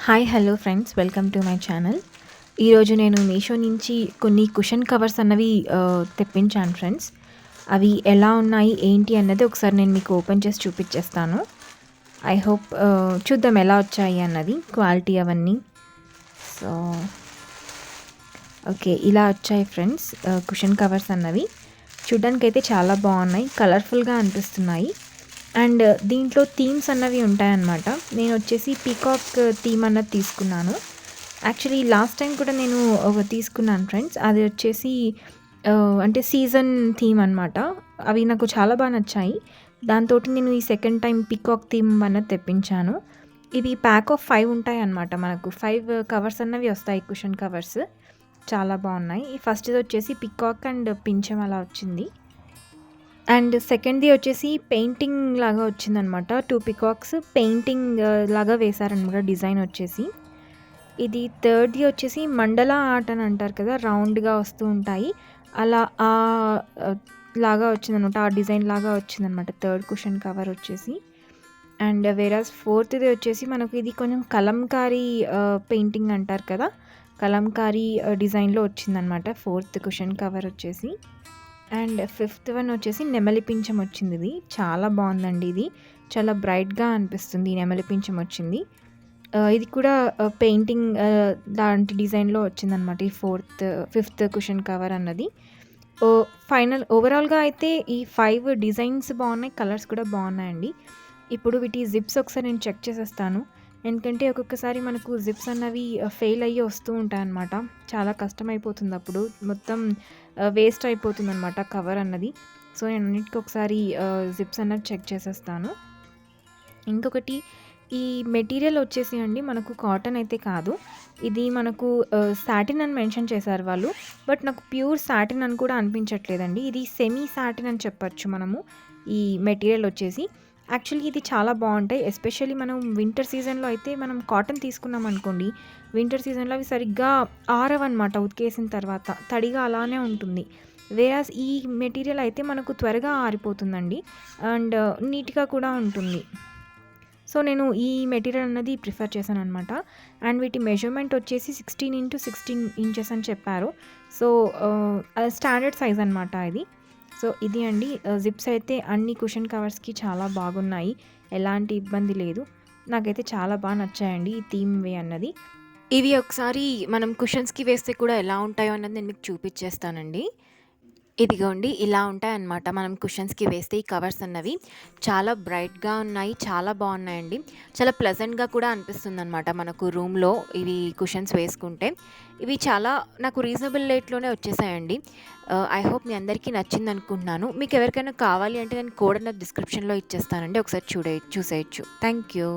Hi hello friends, welcome to my channel. ఈరోజు నేను మీషో నుంచి కొన్ని కుషన్ కవర్స్ అన్నవి తెప్పించాను ఫ్రెండ్స్. అవి ఎలా ఉన్నాయి ఏంటి అన్నది ఒకసారి నేను మీకు ఓపెన్ చేసి చూపించేస్తాను. ఐ హోప్ చూద్దాం ఎలా వచ్చాయి అన్నది, క్వాలిటీ అవన్నీ. సో ఓకే, ఇలా వచ్చాయి ఫ్రెండ్స్ కుషన్ కవర్స్ అన్నవి. చూడ్డానికైతే చాలా బాగున్నాయి, కలర్ఫుల్గా అనిపిస్తున్నాయి. అండ్ దీంట్లో థీమ్స్ అన్నవి ఉంటాయన్నమాట. నేను వచ్చేసి పీకాక్ థీమ్ అన్నది తీసుకున్నాను. యాక్చువల్లీ లాస్ట్ టైం కూడా నేను ఒక తీసుకున్నాను ఫ్రెండ్స్. అది వచ్చేసి అంటే సీజన్ థీమ్ అనమాట. అవి నాకు చాలా బాగా నచ్చాయి. దాంతో నేను ఈ సెకండ్ టైం పీకాక్ థీమ్ అన్నది తెప్పించాను. ఇవి ప్యాక్ ఆఫ్ 5 ఉంటాయి అన్నమాట. మనకు 5 కవర్స్ అన్నవి వస్తాయి, కుషన్ కవర్స్. చాలా బాగున్నాయి. ఈ ఫస్ట్ది వచ్చేసి పికాక్ అండ్ పింఛం అలా వచ్చింది. అండ్ సెకండ్ది వచ్చేసి పెయింటింగ్ లాగా వచ్చిందనమాట. 2 పికాక్స్ పెయింటింగ్ లాగా వేశారనమాట, డిజైన్ వచ్చేసి. ఇది థర్డ్ది వచ్చేసి మండలా ఆర్ట్ అని అంటారు కదా, రౌండ్గా వస్తూ ఉంటాయి అలా లాగా వచ్చిందనమాట. ఆ డిజైన్ లాగా వచ్చిందనమాట థర్డ్ కుషన్ కవర్ వచ్చేసి. అండ్ వేరాజ్ ఫోర్త్ది వచ్చేసి మనకు ఇది కొంచెం కలంకారీ పెయింటింగ్ అంటారు కదా, కలంకారీ డిజైన్లో వచ్చిందనమాట ఫోర్త్ కుషన్ కవర్ వచ్చేసి. అండ్ ఫిఫ్త్ వన్ వచ్చేసి నెమలి పింఛం వచ్చింది. ఇది చాలా బాగుందండి. ఇది చాలా బ్రైట్గా అనిపిస్తుంది, నెమలి పింఛం వచ్చింది. ఇది కూడా పెయింటింగ్ లాంటి డిజైన్లో వచ్చిందనమాట ఈ ఫిఫ్త్ కుషన్ కవర్ అన్నది. ఓవరాల్గా అయితే ఈ 5 డిజైన్స్ బాగున్నాయి, కలర్స్ కూడా బాగున్నాయండి. ఇప్పుడు వీటి జిప్స్ ఒకసారి నేను చెక్ చేసేస్తాను. ఎందుకంటే ఒక్కొక్కసారి మనకు జిప్స్ అన్నవి ఫెయిల్ అయ్యి వస్తూ ఉంటాయన్నమాట. చాలా కష్టమైపోతుంది, అప్పుడు మొత్తం వేస్ట్ అయిపోతుంది అనమాట కవర్ అన్నది. సో నేను అన్నిటికీ ఒకసారి జిప్స్ అన్నది చెక్ చేసేస్తాను. ఇంకొకటి, ఈ మెటీరియల్ వచ్చేసి అండి మనకు కాటన్ అయితే కాదు. ఇది మనకు సాటిన్ అని మెన్షన్ చేశారు వాళ్ళు, బట్ నాకు ప్యూర్ సాటిన్ అని కూడా అనిపించట్లేదండి. ఇది సెమీ సాటిన్ అని చెప్పచ్చు మనము. ఈ మెటీరియల్ వచ్చేసి యాక్చువల్లీ ఇది చాలా బాగుంటాయి. ఎస్పెషల్లీ మనం వింటర్ సీజన్లో అయితే మనం కాటన్ తీసుకున్నాం అనుకోండి, వింటర్ సీజన్లో అవి సరిగ్గా ఆరవన్నమాట. ఉతికేసిన తర్వాత తడిగా అలానే ఉంటుంది. వేరాజ్ ఈ మెటీరియల్ అయితే మనకు త్వరగా ఆరిపోతుందండి అండ్ నీట్గా కూడా ఉంటుంది. సో నేను ఈ మెటీరియల్ అన్నది ప్రిఫర్ చేశాను అనమాట. అండ్ వీటి మెజర్మెంట్ వచ్చేసి 16x16 ఇంచెస్ అని చెప్పారు. సో స్టాండర్డ్ సైజ్ అనమాట ఇది. సో ఇది అండి, జిప్స్ అయితే అన్ని కుషన్ కవర్స్కి చాలా బాగున్నాయి, ఎలాంటి ఇబ్బంది లేదు. నాకైతే చాలా బాగా నచ్చాయండి ఈ థీమ్ వే అన్నది. ఇవి ఒకసారి మనం కుషన్స్కి వేస్తే కూడా ఎలా ఉంటాయో అన్నది నేను మీకు చూపించేస్తానండి. ఇదిగోండి, ఇలా ఉంటాయన్నమాట మనం కుషన్స్కి వేస్తే ఈ కవర్స్ అన్నవి. చాలా బ్రైట్గా ఉన్నాయి, చాలా బాగున్నాయండి. చాలా ప్లెజెంట్గా కూడా అనిపిస్తుంది అనమాట మనకు రూమ్లో ఇవి కుషన్స్ వేసుకుంటే. ఇవి చాలా నాకు రీజనబుల్ రేట్లోనే వచ్చేసాయండి. ఐ హోప్ మీ అందరికీ నచ్చింది అనుకుంటున్నాను. మీకు ఎవరికైనా కావాలి అంటే నేను కోడ్ అన్నది డిస్క్రిప్షన్లో ఇచ్చేస్తానండి, ఒకసారి చూసేయచ్చు. Thank you.